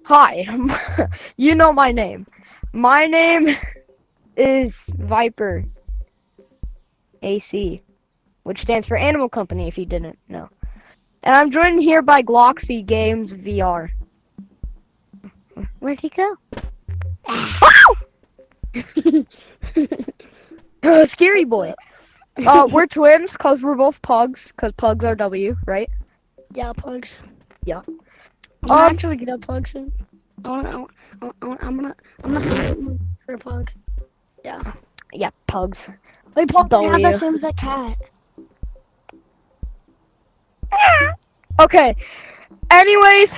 Hi, you know my name. My name is Viper AC, which stands for Animal Company if you didn't know. And I'm joined here by Gloxy Games VR. Where'd he go? Scary boy. We're twins because we're both pugs, because pugs are W, right? Yeah, pugs. Yeah. I'm gonna actually get a pug soon. I'm gonna find for a pug. Yeah. Yeah, pugs. Wait, pug have W. the same as a cat. Okay. Anyways,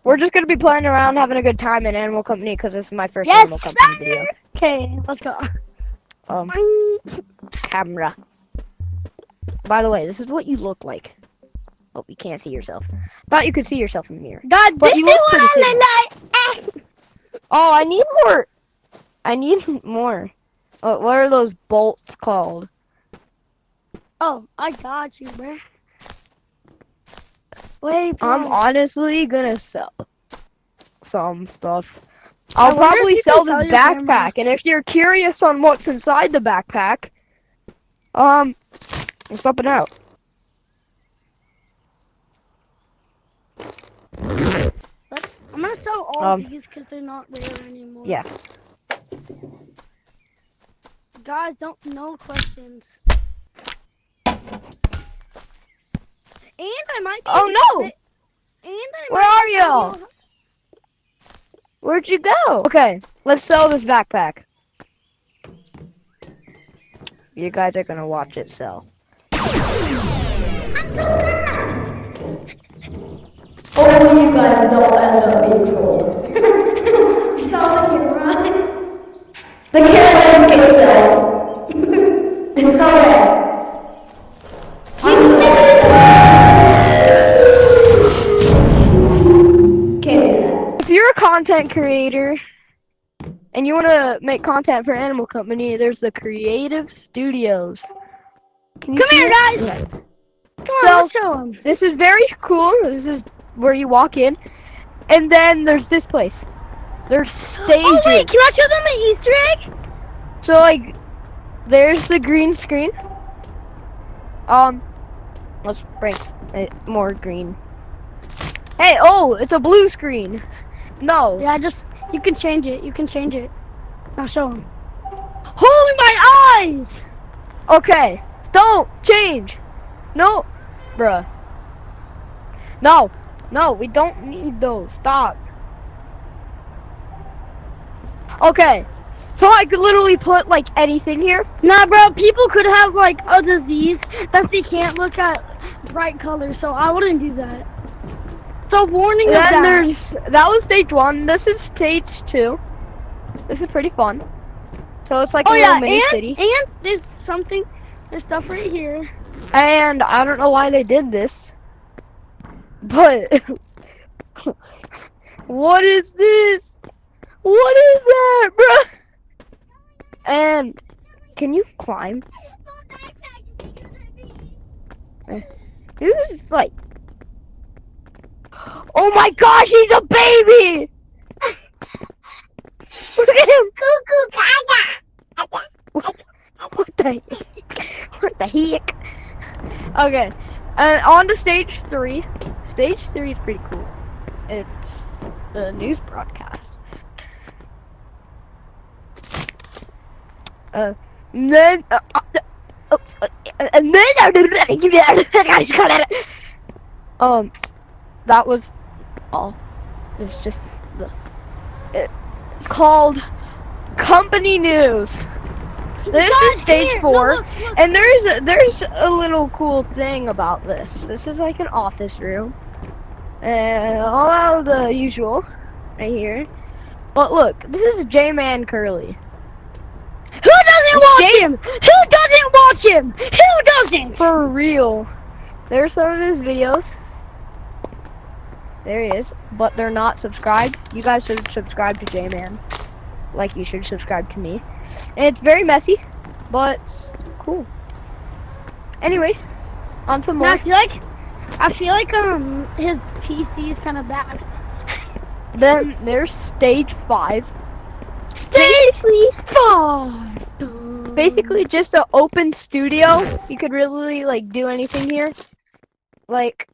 we're just gonna be playing around, having a good time in Animal Company because this is my first Yes, Animal Company video. sir! Okay, let's go. Camera. By the way, this is what you look like. Oh, you can't see yourself. Thought you could see yourself in the mirror. God, But this you is look what pretty I similar. look like. Oh, I need more. I need more. What are those bolts called? Oh, I got you, bro. Wait, I'm pug. honestly gonna sell some stuff. I I'll wonder if probably you sell can this sell your camera. backpack, and if you're curious on what's inside the backpack, let's dump it out. I'm gonna sell all these because they're not rare anymore. Yeah. Guys, no questions. And I might be. Oh no! And I Where might are be y'all? able- Where'd you go? Okay, let's sell this backpack. You guys are gonna watch it sell. Hopefully you guys don't end up being sold. Sell the camera. The cameras get sold. Okay. Can't do that. If you're a content creator and you want to make content for Animal Company, there's the Creative Studios. Can you Come see here, it? guys. Yeah. Come on, So- let's show them. This is very cool. This is where you walk in. And then there's this place. There's stages. Oh wait, can I show them an Easter egg? So like, there's the green screen. Let's bring it more green. Hey, oh, it's a blue screen. No. Yeah, you can change it. You can change it. Now show them. Holy my eyes! Okay. Don't change. No, bruh. No, we don't need those. Stop. Okay. So I could literally put like anything here. Nah, bro, people could have like a disease that they can't look at bright colors, so I wouldn't do that. So warning of Then that. that was stage 1. This is stage 2. This is pretty fun. So it's like a little mini city. And there's stuff right here. And I don't know why they did this. But what is this? What is that, bruh? And can you climb? Who's like? Oh my gosh, he's a baby! Look at him! What the heck? What the heck? Okay, and on to stage 3. Stage 3 is pretty cool. It's the news broadcast. And then that was all. It's just it's called company news. This is stage 4, Look. and there's a little cool thing about this. This is like an office room, and all out of the usual right here. But look, this is J-Man Curly. Who doesn't watch him? Who doesn't watch him? Who doesn't? For real. There's some of his videos. There he is, but they're not subscribed. You guys should subscribe to J-Man, like you should subscribe to me. And it's very messy, but cool. Anyways, on to more. I feel like his PC is kind of bad. Then there's stage 5. Stage 5. Basically just an open studio. You could really like do anything here. Like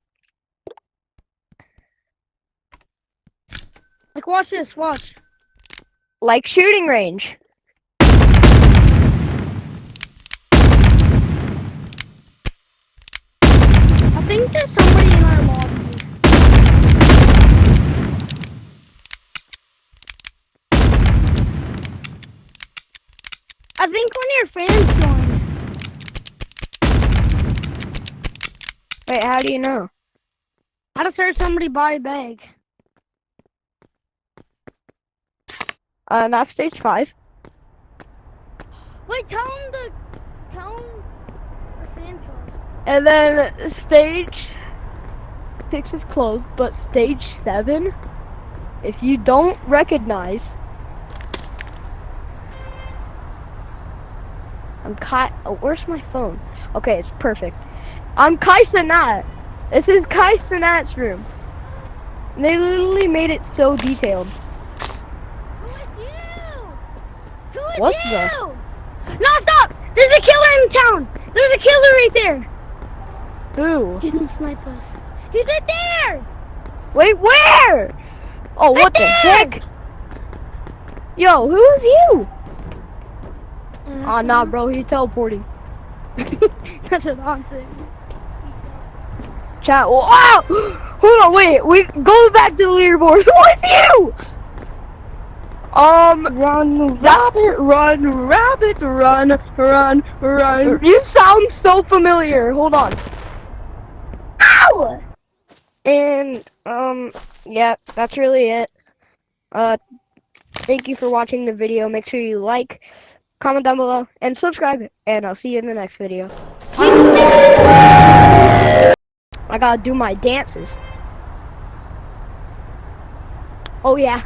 watch this, watch. like shooting range. I think there's somebody in our lobby. I think one of your fans joined. Wait, how do you know? I just heard somebody buy a bag. That's stage 5. Wait, tell him the fan code. And then stage 6 is closed, but stage 7, if you don't recognize, oh, where's my phone? Okay, it's perfect. I'm Kai Cenat. This is Kai Cenat's room. They literally made it so detailed. Who is you? Who is What's you? the- No, stop! There's a killer in town! There's a killer right there! Who? He's gonna snipe us. He's right there! Wait, where? Oh, Right what the there! heck? Yo, who is you? Oh, nah, bro, he's teleporting. That's what I'm saying. Chat. Oh, ah! Hold on, wait. We go back to the leaderboard. Who is you? Run, rabbit, run. You sound so familiar. Hold on. Ow! And yeah, that's really it. Thank you for watching the video. Make sure you like, comment down below, and subscribe. And I'll see you in the next video. I gotta do my dances. Oh yeah.